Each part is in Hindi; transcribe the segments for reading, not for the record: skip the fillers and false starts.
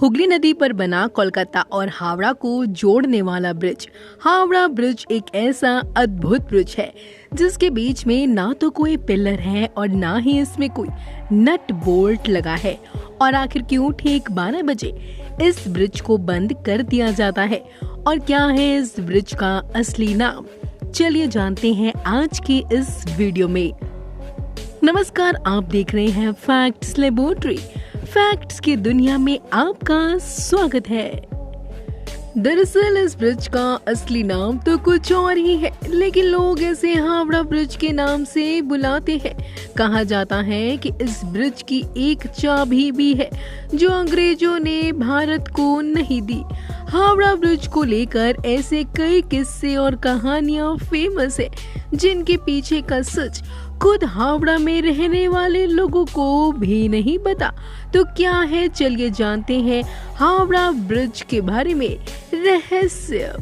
हुगली नदी पर बना कोलकाता और हावड़ा को जोड़ने वाला ब्रिज। हावड़ा ब्रिज एक ऐसा अद्भुत ब्रिज है जिसके बीच में ना तो कोई पिलर है और ना ही इसमें कोई नट बोल्ट लगा है। और आखिर क्यों ठीक 12 बजे इस ब्रिज को बंद कर दिया जाता है और क्या है इस ब्रिज का असली नाम, चलिए जानते हैं आज की इस वीडियो में। नमस्कार, आप देख रहे हैं फैक्ट्स लेबोरेटरी। फैक्ट्स की दुनिया में आपका स्वागत है। दरअसल इस ब्रिज का असली नाम तो कुछ और ही है, लेकिन लोग इसे हावड़ा ब्रिज के नाम से बुलाते हैं। कहा जाता है कि इस ब्रिज की एक चाबी भी है जो अंग्रेजों ने भारत को नहीं दी। हावड़ा ब्रिज को लेकर ऐसे कई किस्से और कहानियां फेमस है जिनके पीछे का सच खुद हावड़ा में रहने वाले लोगों को भी नहीं पता। तो क्या है, चलिए जानते हैं हावड़ा ब्रिज के बारे में रहस्य।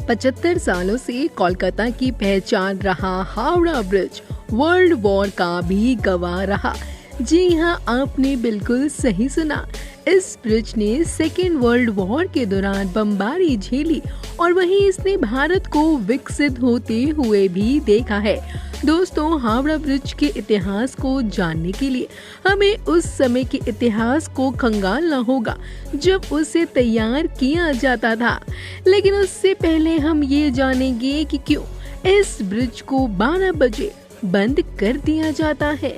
75 सालों से कोलकाता की पहचान रहा हावड़ा ब्रिज वर्ल्ड वॉर का भी गवाह रहा। जी हाँ, आपने बिल्कुल सही सुना। इस ब्रिज ने सेकेंड वर्ल्ड वॉर के दौरान बमबारी झेली और वहीं इसने भारत को विकसित होते हुए भी देखा है। दोस्तों, हावड़ा ब्रिज के इतिहास को जानने के लिए हमें उस समय के इतिहास को खंगालना होगा जब उसे तैयार किया जाता था। लेकिन उससे पहले हम ये जानेंगे कि क्यों इस ब्रिज को 12 बजे बंद कर दिया जाता है।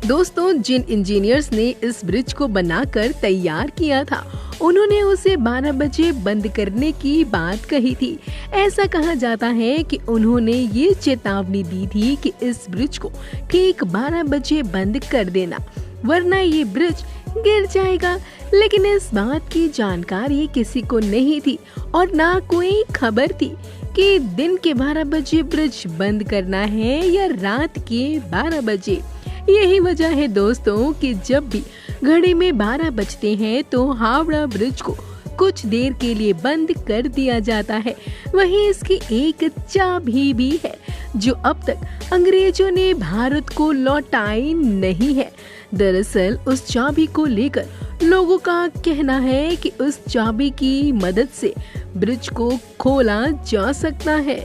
दोस्तों, जिन इंजीनियर्स ने इस ब्रिज को बनाकर तैयार किया था उन्होंने उसे 12 बजे बंद करने की बात कही थी। ऐसा कहा जाता है कि उन्होंने ये चेतावनी दी थी कि इस ब्रिज को ठीक 12 बजे बंद कर देना वरना ये ब्रिज गिर जाएगा। लेकिन इस बात की जानकारी किसी को नहीं थी और ना कोई खबर थी कि दिन के 12 बजे ब्रिज बंद करना है या रात के 12 बजे। यही वजह है दोस्तों कि जब भी घड़ी में 12 बजते हैं तो हावड़ा ब्रिज को कुछ देर के लिए बंद कर दिया जाता है। वहीं इसकी एक चाबी भी है जो अब तक अंग्रेजों ने भारत को लौटाई नहीं है। दरअसल उस चाबी को लेकर लोगों का कहना है कि उस चाबी की मदद से ब्रिज को खोला जा सकता है।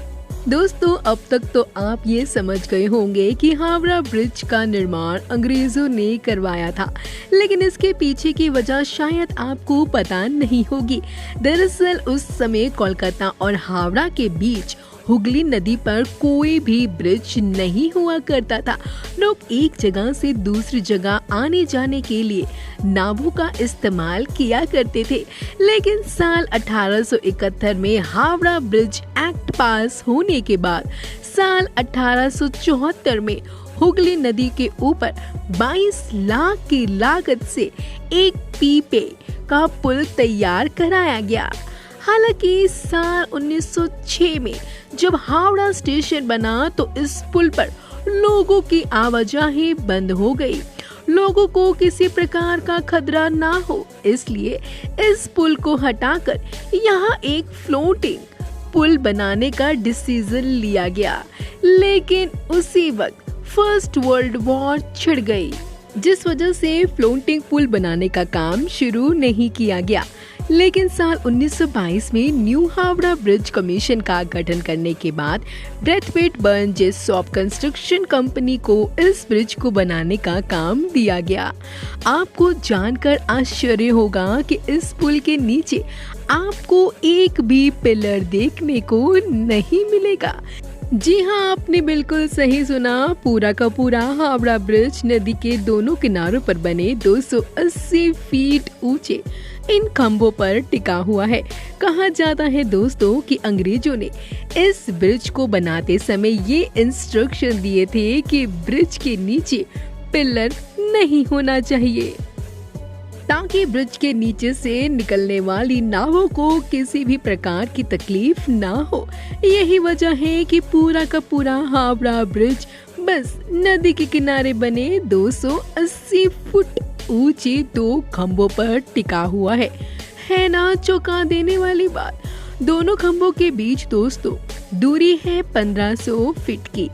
दोस्तों, अब तक तो आप ये समझ गए होंगे कि हावड़ा ब्रिज का निर्माण अंग्रेजों ने करवाया था, लेकिन इसके पीछे की वजह शायद आपको पता नहीं होगी। दरअसल उस समय कोलकाता और हावड़ा के बीच हुगली नदी पर कोई भी ब्रिज नहीं हुआ करता था। लोग एक जगह से दूसरी जगह आने जाने के लिए नावों का इस्तेमाल किया करते थे। लेकिन साल 1871 में हावड़ा ब्रिज एक्ट पास होने के बाद साल 1874 में हुगली नदी के ऊपर 22 लाख की लागत से एक पीपे का पुल तैयार कराया गया। हालांकि साल 1906 में जब हावड़ा स्टेशन बना तो इस पुल पर लोगों की आवाजाही बंद हो गई। लोगों को किसी प्रकार का खतरा ना हो इसलिए इस पुल को हटाकर यहाँ एक फ्लोटिंग पुल बनाने का डिसीजन लिया गया। लेकिन उसी वक्त फर्स्ट वर्ल्ड वॉर छिड़ गई, जिस वजह से फ्लोटिंग पुल बनाने का काम शुरू नहीं किया गया। लेकिन साल 1922 में न्यू हावड़ा ब्रिज कमीशन का गठन करने के बाद ब्रैथवेट बर्नजेस ऑफ कंस्ट्रक्शन कंपनी को इस ब्रिज को बनाने का काम दिया गया। आपको जानकर आश्चर्य होगा कि इस पुल के नीचे आपको एक भी पिलर देखने को नहीं मिलेगा। जी हाँ, आपने बिल्कुल सही सुना। पूरा का पूरा हावड़ा ब्रिज नदी के दोनों किनारों पर बने 280 फीट ऊंचे इन खंभों पर टिका हुआ है। कहा जाता है दोस्तों कि अंग्रेजों ने इस ब्रिज को बनाते समय ये इंस्ट्रक्शन दिए थे कि ब्रिज के नीचे पिलर नहीं होना चाहिए ताकि ब्रिज के नीचे से निकलने वाली नावों को किसी भी प्रकार की तकलीफ ना हो। यही वजह है कि पूरा का पूरा हावड़ा ब्रिज बस नदी के किनारे बने 280 फुट ऊंचे 2 खंभों पर टिका हुआ है ना चौंका देने वाली बात। दोनों खंभों के बीच दोस्तों दूरी है 1500 फीट की।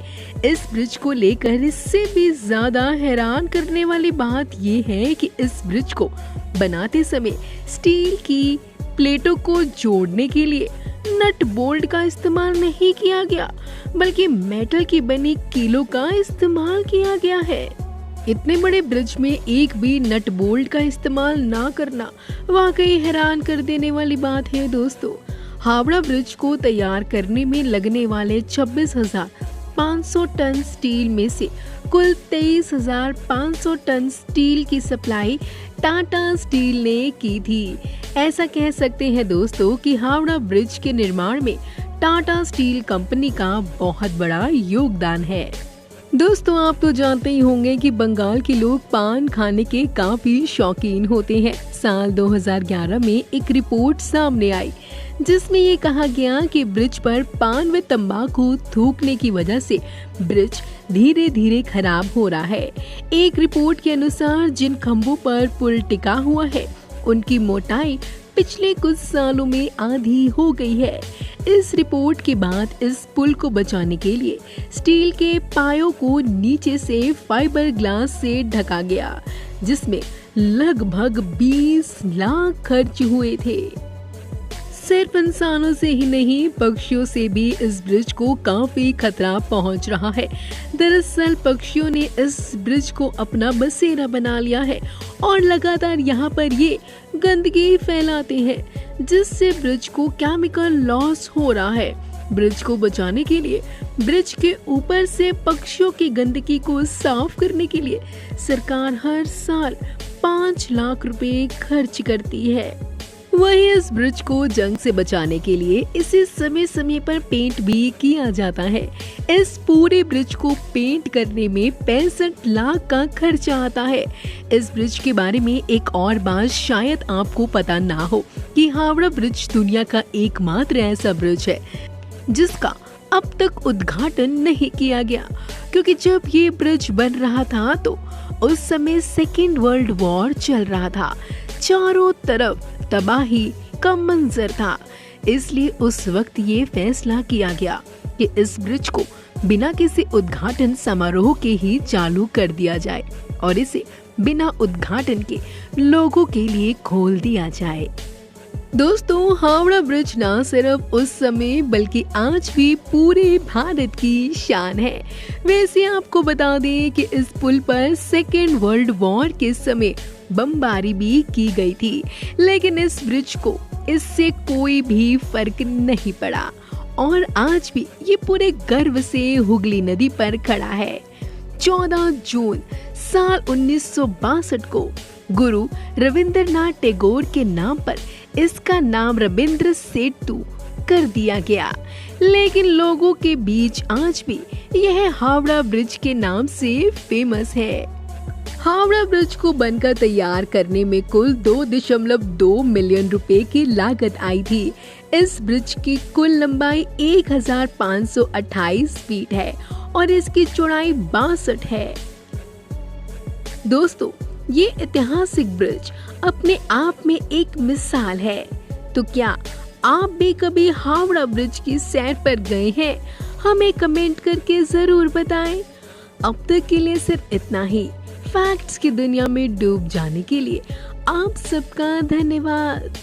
इस ब्रिज को लेकर इससे भी ज्यादा हैरान करने वाली बात ये है कि इस ब्रिज को बनाते समय स्टील की प्लेटों को जोड़ने के लिए नट बोल्ट का इस्तेमाल नहीं किया गया, बल्कि मेटल की बनी कीलों का इस्तेमाल किया गया है। इतने बड़े ब्रिज में एक भी नट बोल्ट का इस्तेमाल ना करना वाकई हैरान कर देने वाली बात है दोस्तों। हावड़ा ब्रिज को तैयार करने में लगने वाले 26,500 टन स्टील में से कुल 23,500 टन स्टील की सप्लाई टाटा स्टील ने की थी। ऐसा कह सकते हैं दोस्तों कि हावड़ा ब्रिज के निर्माण में टाटा स्टील कंपनी का बहुत बड़ा योगदान है। दोस्तों, आप तो जानते ही होंगे कि बंगाल के लोग पान खाने के काफी शौकीन होते हैं। साल 2011 में एक रिपोर्ट सामने आई जिसमें ये कहा गया कि ब्रिज पर पान व तंबाकू थूकने की वजह से ब्रिज धीरे धीरे खराब हो रहा है। एक रिपोर्ट के अनुसार जिन खंभों पर पुल टिका हुआ है उनकी मोटाई पिछले कुछ सालों में आधी हो गई है। इस रिपोर्ट के बाद इस पुल को बचाने के लिए स्टील के पायों को नीचे से फाइबर ग्लास से ढका गया, जिसमें लगभग 20 लाख खर्च हुए थे। सिर्फ इंसानों से ही नहीं, पक्षियों से भी इस ब्रिज को काफी खतरा पहुंच रहा है। दरअसल पक्षियों ने इस ब्रिज को अपना बसेरा बना लिया है और लगातार यहाँ पर ये गंदगी फैलाते हैं, जिससे ब्रिज को केमिकल लॉस हो रहा है। ब्रिज को बचाने के लिए ब्रिज के ऊपर से पक्षियों की गंदगी को साफ करने के लिए सरकार हर साल 5 लाख रुपए खर्च करती है। वहीं इस ब्रिज को जंग से बचाने के लिए इसे समय समय पर पेंट भी किया जाता है। इस पूरे ब्रिज को पेंट करने में 65 लाख का खर्चा आता है। इस ब्रिज के बारे में एक और बात शायद आपको पता ना हो कि हावड़ा ब्रिज दुनिया का एकमात्र ऐसा ब्रिज है जिसका अब तक उद्घाटन नहीं किया गया, क्योंकि जब ये ब्रिज बन रहा था तो उस समय सेकेंड वर्ल्ड वॉर चल रहा था। चारों तरफ तबाही का मंजर था, इसलिए उस वक्त ये फैसला किया गया कि इस ब्रिज को बिना किसी उद्घाटन समारोह के ही चालू कर दिया जाए और इसे बिना उद्घाटन के लोगों के लिए खोल दिया जाए। दोस्तों, हावड़ा ब्रिज न सिर्फ उस समय बल्कि आज भी पूरे भारत की शान है। वैसे आपको बता दें कि इस पुल पर सेकेंड वर्ल्ड वॉर के समय बमबारी भी की गई थी, लेकिन इस ब्रिज को इससे कोई भी फर्क नहीं पड़ा और आज भी ये पूरे गर्व से हुगली नदी पर खड़ा है। 14 जून साल 1962 को गुरु रविंद्रनाथ टैगोर के नाम पर इसका नाम रविंद्र सेतु कर दिया गया, लेकिन लोगों के बीच आज भी यह हावड़ा ब्रिज के नाम से फेमस है। हावड़ा ब्रिज को बनकर तैयार करने में कुल 2.2 मिलियन रुपए की लागत आई थी। इस ब्रिज की कुल लंबाई 1528 फीट है और इसकी चौड़ाई 62 है। दोस्तों, ये ऐतिहासिक ब्रिज अपने आप में एक मिसाल है। तो क्या आप भी कभी हावड़ा ब्रिज की सैर पर गए हैं? हमें कमेंट करके जरूर बताएं। अब तक के लिए सिर्फ इतना ही। फैक्ट्स की दुनिया में डूब जाने के लिए आप सबका धन्यवाद।